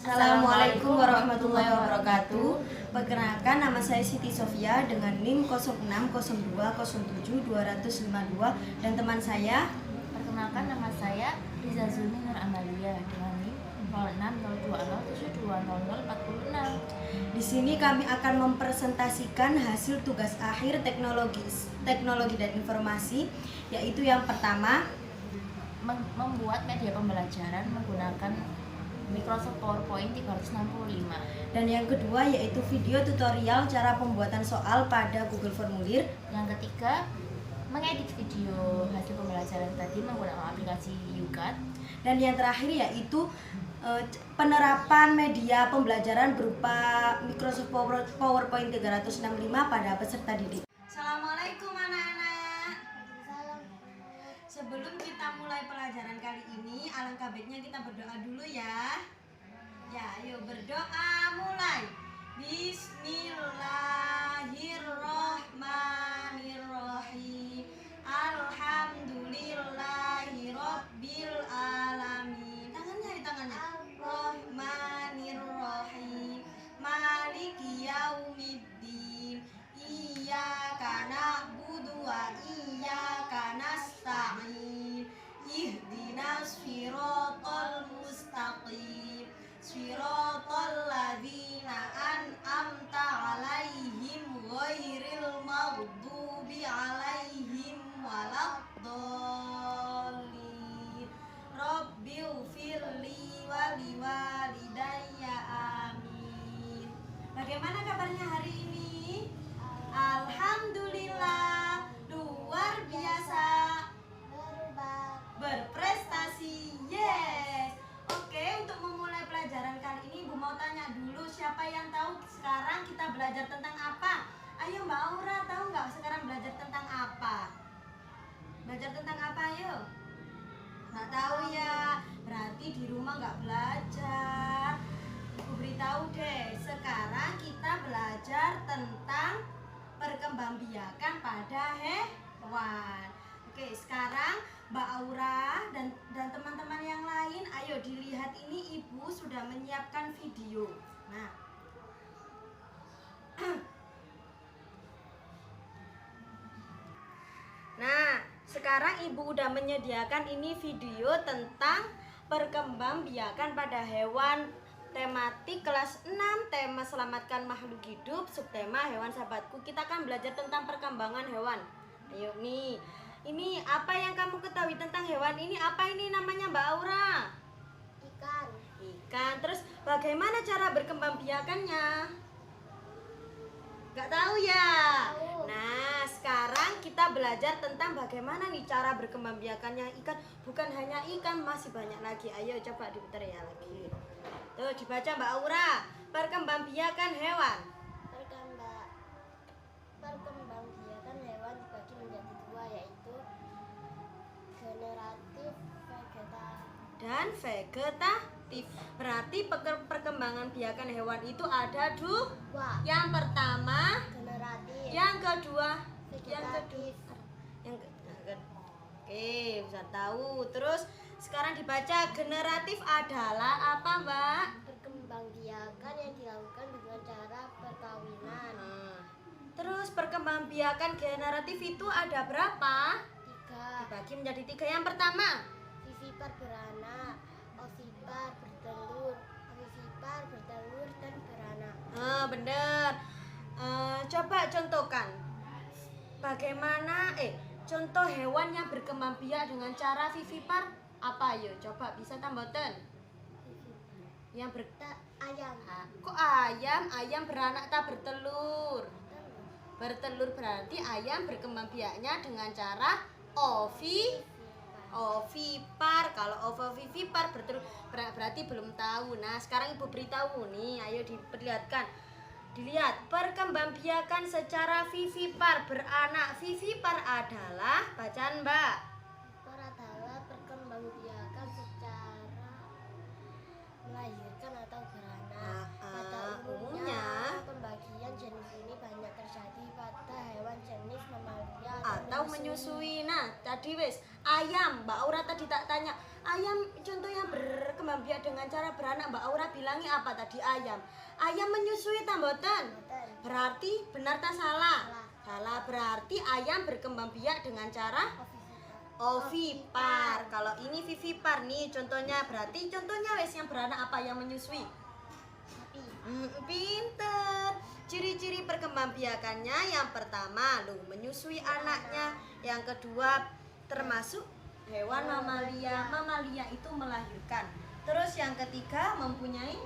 Assalamualaikum warahmatullahi wabarakatuh. Perkenalkan, nama saya Siti Sofia dengan NIM 060207-252 dan teman saya. Perkenalkan, nama saya Riza Zulmi Nur Amalia dengan NIM 060207200046. Di sini kami akan mempresentasikan hasil tugas akhir teknologi dan informasi, yaitu yang pertama membuat media pembelajaran menggunakan Microsoft PowerPoint 365. Dan yang kedua yaitu video tutorial cara pembuatan soal pada Google Formulir. Yang ketiga, mengedit video hasil pembelajaran tadi menggunakan aplikasi YouGat. Dan yang terakhir yaitu penerapan media pembelajaran berupa Microsoft PowerPoint 365 pada peserta didik. Assalamualaikum anak-anak. Sebelum kita mulai pelajaran kali ini, alangkah baiknya kita berdoa dulu ya. Ya, ayo berdoa mulai. Bismillahirrohmanirrohim. Alhamdulillahirobbil alamin. Tangannya di tangannya. Rohmanirrohim. Maliki yaumiddin. Iyyaka na'budu wa iyyaka nasta'in. Ihdinas siratal mustaqim. Siratal ladzina an'amta 'alaihim ghairil maghdubi 'alaihim waladdallin. Rabbighfirli wa liwalidayya amin. Bagaimana kabarnya hari ini? Alhamdulillah, luar biasa, berprestasi, yes. Oke, untuk memulai pelajaran kali ini Ibu mau tanya dulu, siapa yang tahu sekarang kita belajar tentang apa? Ayo Mbak Aura, tahu nggak sekarang belajar tentang apa? Belajar tentang apa, ayo? Nggak tahu ya, berarti di rumah nggak belajar. Ibu beritahu deh, sekarang kita belajar tentang perkembangbiakan pada hewan. Oke, sekarang Mbak Aura dan teman-teman yang lain, ayo dilihat ini Ibu sudah menyiapkan video. Nah, sekarang Ibu udah menyediakan ini video tentang perkembangbiakan pada hewan, tematik kelas 6, tema selamatkan makhluk hidup, subtema hewan sahabatku. Kita akan belajar tentang perkembangan hewan. Ayo nih, ini apa yang kamu ketahui tentang hewan ini? Apa ini namanya Mbak Aura? Ikan. Ikan. Terus bagaimana cara berkembangbiakannya? Gak tahu ya? Tahu. Nah, sekarang kita belajar tentang bagaimana nih cara berkembangbiakannya ikan. Bukan hanya ikan, masih banyak lagi. Ayo coba diputar ya lagi. Tuh dibaca Mbak Aura. Perkembangbiakan hewan. Perkembangbiakan hewan dibagi menjadi dua, yaitu generatif, Dan vegetatif. Berarti perkembangan biakan hewan itu ada dua. Yang pertama, generatif, yang kedua, vegetatif. Oke, bisa tahu. Terus sekarang dibaca, generatif adalah apa, Mbak? Perkembangbiakan yang dilakukan dengan cara perkawinan. Terus perkembangbiakan generatif itu ada berapa? 3. Dibagi menjadi 3. Yang pertama, Vivipar beranak, ovipar bertelur, ovipar bertelur dan beranak. Bener. Coba contohkan. Bagaimana contoh hewan yang berkembang biak dengan cara vivipar apa yo? Coba bisa tambahkan. Yang Ayam. Kok ayam? Ayam beranak tak bertelur. Bertelur berarti ayam berkembang biaknya dengan cara ovipar. Kalau ovipar bertelur berarti belum tahu. Nah, sekarang Ibu beritahu nih, ayo diperlihatkan. Dilihat, perkembangbiakan secara vivipar beranak. Vivipar adalah, bacaan Mbak. Vivipar adalah perkembangbiakan secara melahirkan atau beranak. Pada umumnya, pembagian jenis ini banyak terjadi pada hewan jenis mamalia atau menyusui. Nah, tadi wis ayam, Mbak Aura tadi tak tanya. Ayam contoh yang berkembang berkembang biak dengan cara beranak, Mbak Aura bilangi apa tadi? Ayam. Ayam menyusui ta mboten? Mboten. Berarti benar tak salah? Salah, berarti ayam berkembang biak dengan cara ovipar. Kalau ini vivipar nih contohnya, berarti contohnya wes yang beranak apa yang menyusui? Sapi. Pinter. Ciri-ciri perkembangbiakannya yang pertama menyusui anaknya, yang kedua termasuk hewan mamalia. Mamalia itu melahirkan. Terus yang ketiga mempunyai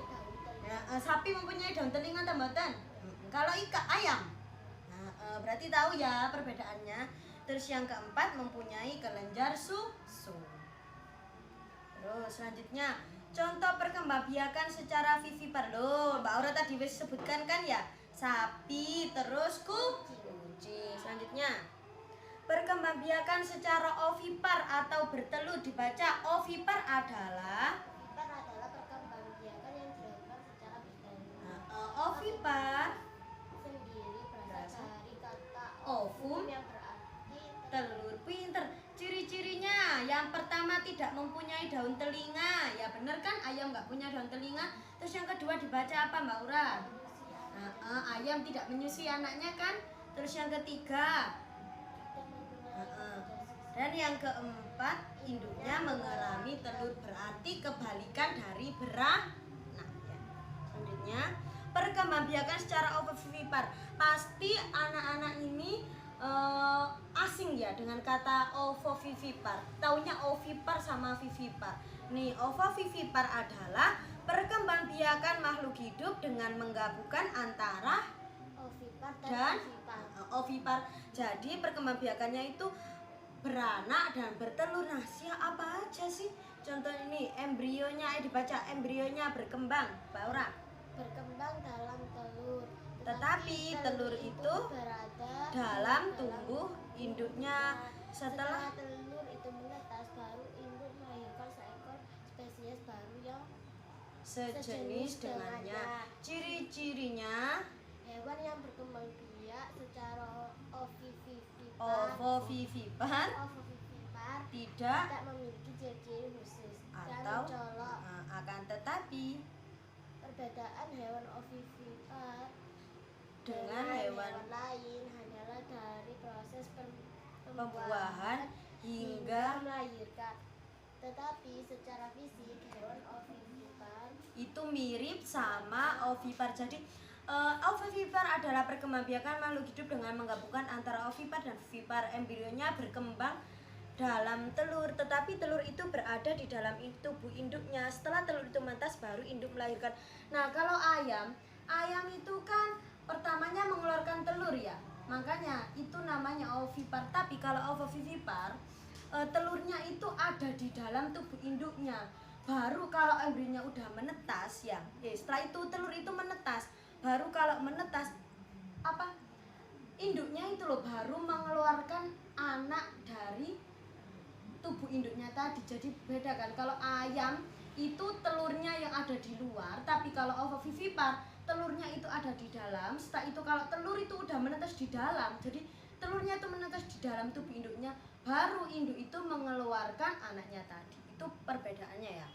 sapi mempunyai daun telinga atau mboten? Kalau ayam. Berarti tahu ya perbedaannya. Terus yang keempat mempunyai kelenjar susu. Terus selanjutnya contoh perkembangbiakan secara vivipar. Loh, Mbak Aura tadi wis sebutkan kan ya? Sapi, terus kucing. Selanjutnya perkembangbiakan secara ovipar atau bertelur dibaca ovipar adalah Ovipar adalah perkembangbiakan yang dilakukan secara bertelur. ovipar Sendiri berasal dari kata ovum yang berarti telur. Pinter. Ciri-cirinya yang pertama tidak mempunyai daun telinga. Ya bener kan, ayam nggak punya daun telinga. Terus yang kedua dibaca apa Mbak Aura? Ayam tidak menyusui anaknya kan. Terus yang ketiga dan yang keempat induknya mengalami telur, berarti kebalikan dari beranak ya. Selanjutnya perkembangbiakan secara ovipar. Pasti anak-anak ini asing ya dengan kata ovovivipar. Taunya ovipar sama vivipar. Nih, ovovivipar adalah perkembangbiakan makhluk hidup dengan menggabungkan antara ovipar dan ovipar. ovipar. Jadi perkembangbiakannya itu beranak dan bertelur. Nah, apa aja sih? Contoh ini embrionya, dibaca embrionya berkembang, Mbak Aura. Berkembang dalam telur. Tetapi telur itu berada dalam tubuh induknya. Setelah telur itu menetas, baru induk melahirkan seekor spesies baru yang sejenis dengannya. Ciri-cirinya hewan yang berkembang biak secara ovivipar ovovivipar tidak tidak memiliki ciri-ciri khusus dan atau mencolok. akan tetapi Perbedaan hewan ovivipar dengan hewan lain hanyalah dari proses pembuahan hingga melahirkan. Tetapi secara fisik hewan ovivipar itu mirip sama ovipar. Jadi ovipar adalah perkembangbiakan makhluk hidup dengan menggabungkan antara ovipar dan vivipar. Embrionya berkembang dalam telur, tetapi telur itu berada di dalam tubuh induknya. Setelah telur itu menetas, baru induk melahirkan. Nah, kalau ayam itu kan pertamanya mengeluarkan telur ya, makanya itu namanya ovipar. Tapi kalau ovovivipar, telurnya itu ada di dalam tubuh induknya. Baru kalau embrionya udah menetas ya, setelah itu telur itu menetas. Baru kalau menetas induknya itu loh baru mengeluarkan anak dari tubuh induknya tadi. Jadi beda kan, kalau ayam itu telurnya yang ada di luar, tapi kalau ovovivipar telurnya itu ada di dalam. Setelah itu kalau telur itu udah menetas di dalam, jadi telurnya itu menetas di dalam tubuh induknya, baru induk itu mengeluarkan anaknya tadi. Itu perbedaannya ya.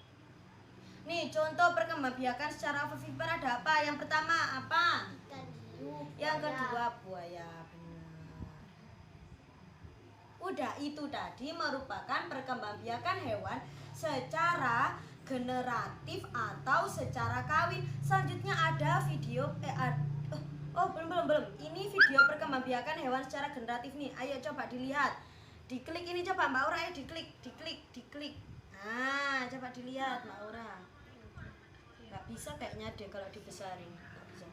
Nih, contoh perkembangbiakan secara ovipar ada apa? Yang pertama apa? ikan hiu. Yang kedua buaya. Benar. Udah, itu tadi merupakan perkembangbiakan hewan secara generatif atau secara kawin. Selanjutnya ada video belum. Ini video perkembangbiakan hewan secara generatif nih. Ayo coba dilihat. Diklik ini coba Mbak Aura, ayo diklik. Nah, coba dilihat Mbak Aura. Nggak bisa kayaknya deh kalau dibesarin. Nggak bisa.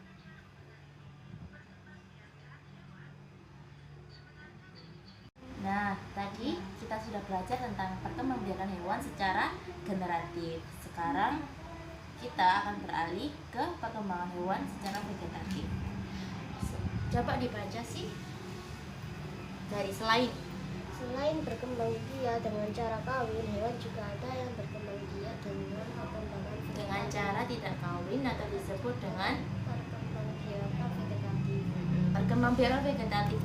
Nah, tadi kita sudah belajar tentang perkembangbiakan hewan secara generatif. Sekarang kita akan beralih ke perkembangan hewan secara vegetatif. Coba dibaca sih dari Selain berkembang biak dengan cara kawin, hewan juga ada yang berkembang biak dengan perkembangan dengan cara tidak kawin atau disebut dengan perkembangbiakan vegetatif. perkembangbiakan vegetatif.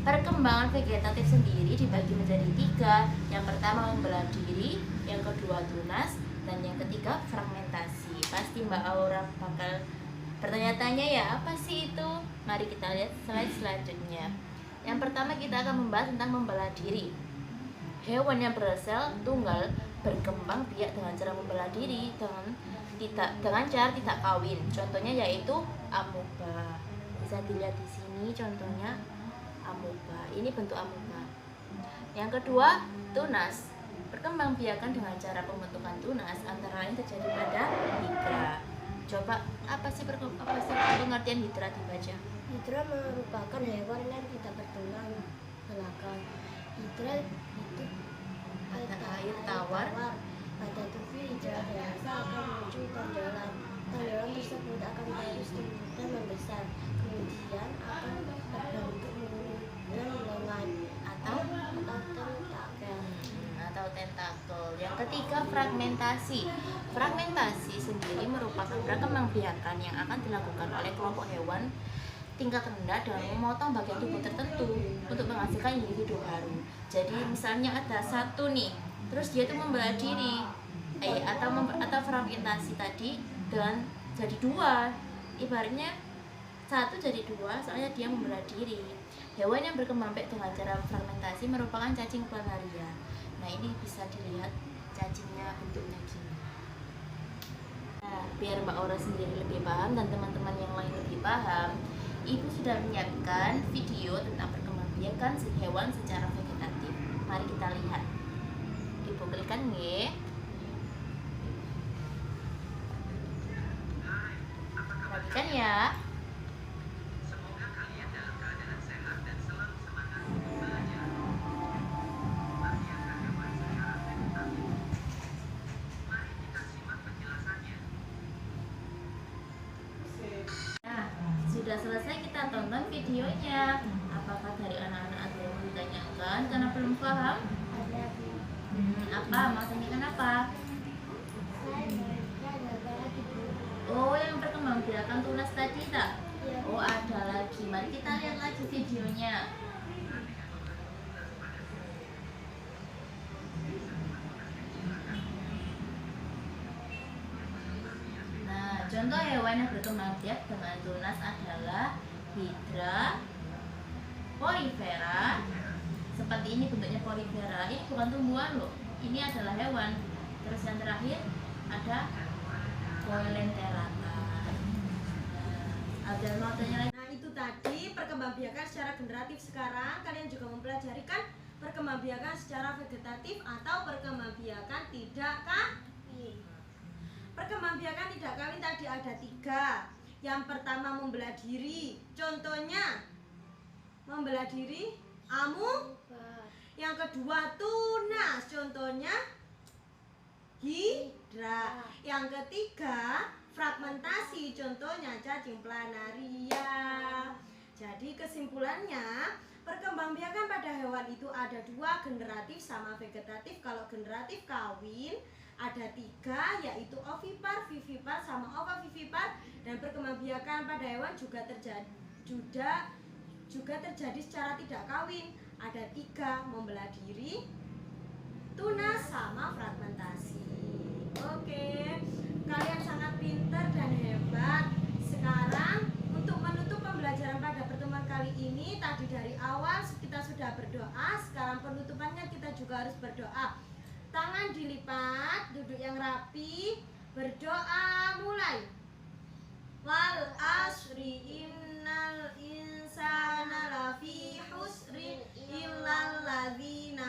Perkembangan vegetatif sendiri dibagi menjadi 3. Yang pertama membelah diri, yang kedua tunas, Dan yang ketiga, fragmentasi. Pasti Mbak Aura bakal bertanya-tanya ya, apa sih itu? Mari kita lihat slide selanjutnya. Yang pertama kita akan membahas tentang membelah diri. Hewan yang bersel tunggal berkembang biak dengan cara membelah diri dengan cara tidak kawin. Contohnya yaitu amoeba. Bisa dilihat di sini contohnya amoeba. Ini bentuk amoeba. Yang kedua, tunas. Berkembang biakan dengan cara pembentukan tunas antara lain terjadi pada hidra. Coba apa sih pengertian hidra dibaca? Hidra merupakan hewan yang tidak bertulang belakang. Hidra itu Mata air tawar. Pada tubuh hidra biasa akan muncul tonjolan. Tonjolan tersebut akan terus tumbuh dan membesar. Kemudian akan berbentuk menggunakan lengan atau tentakel. Yang ketiga, fragmentasi. Fragmentasi sendiri merupakan perkembangbiakan yang akan dilakukan oleh kelompok hewan tingkat rendah dengan memotong bagian tubuh tertentu untuk menghasilkan individu baru. Jadi misalnya ada satu nih, terus dia tuh membelah diri, atau fragmentasi tadi dengan jadi dua. Ibaratnya satu jadi dua, soalnya dia membelah diri. Hewan yang berkembang biak dengan cara fragmentasi merupakan cacing planaria. Nah, ini bisa dilihat cacingnya bentuknya gini. Nah, biar Mbak Aura sendiri lebih paham dan teman-teman yang lain lebih paham, Ibu sudah menyiapkan video tentang perkembangbiakan hewan secara vegetatif. Mari kita lihat. Ibu klikkan nggih. Perhatikan ya. Nah, sudah selesai kita tonton videonya. Apakah dari anak-anak ada yang mau ditanyakan karena belum paham? Apa? Mau tanyakan apa? Oh, yang perkembangbiakan tunas tadi tak? Oh, ada lagi. Mari kita lihat lagi videonya. Nah, contoh hewan yang berkembang biak dengan tunas adalah hidra, porifera. Seperti ini bentuknya porifera. Ini bukan tumbuhan loh. Ini adalah hewan. Terus yang terakhir ada Coelenterata. Ada mau tanya lagi? Nah, itu tadi perkembangbiakan secara generatif. Sekarang kalian juga mempelajari kan perkembangbiakan secara vegetatif atau perkembangbiakan tidak kawin. Perkembangbiakan tidak kawin tadi ada 3. Yang pertama membelah diri. Contohnya membelah diri amoeba. Yang kedua tunas. Contohnya hidra. Yang ketiga fragmentasi, contohnya cacing planaria. Jadi kesimpulannya, perkembangbiakan pada hewan itu ada 2, generatif sama vegetatif. Kalau generatif kawin ada 3, yaitu ovipar, vivipar, sama ovovivipar. Dan perkembangbiakan pada hewan juga terjadi secara tidak kawin. Ada 3, membelah diri, tunas, sama fragmentasi. Oke, kalian sangat pintar dan hebat. Sekarang untuk menutup pembelajaran pada pertemuan kali ini, tadi dari awal kita sudah berdoa. Sekarang penutupannya kita juga harus berdoa. Tangan dilipat, duduk yang rapi, berdoa, mulai. Wal asri innal insana lafi husrin illal ladzina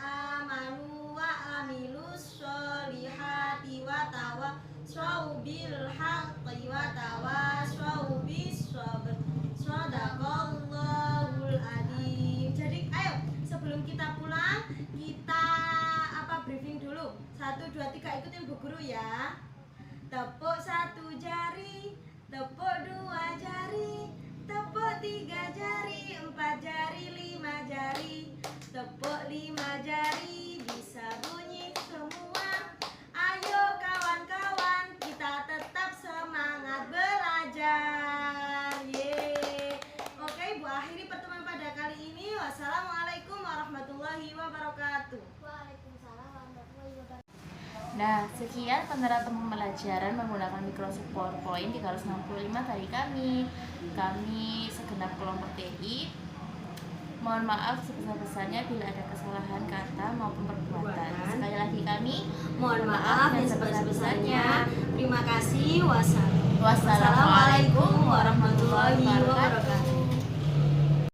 amanu wa amilus solihati wa tawassaw bil haqqi wa tawassaw bis sabr. Shadaqallahul adzim. Jadi ayo sebelum kita pulang kita briefing dulu. 1, 2, 3 ikutin Bu Guru ya. Tepuk 1 jari, tepuk 2 jari, tepuk 3 jari, 4 jari, 5 jari, tepuk 5 jari, bisa bunyi semua. Ayo kawan-kawan, kita tetap semangat belajar. Yeay. Oke, Bu akhiri pertemuan pada kali ini. Wassalamualaikum warahmatullahi wabarakatuh. Waalaikumsalam. Nah, sekian penerapan pembelajaran menggunakan Microsoft PowerPoint 365 dari kami. Kami segenap kelompok TI. Mohon maaf sebesar-besarnya bila ada kesalahan kata maupun perbuatan. Sekali lagi kami Mohon maaf yang sebesar-besarnya. Terima kasih. Wassalamualaikum warahmatullahi wabarakatuh.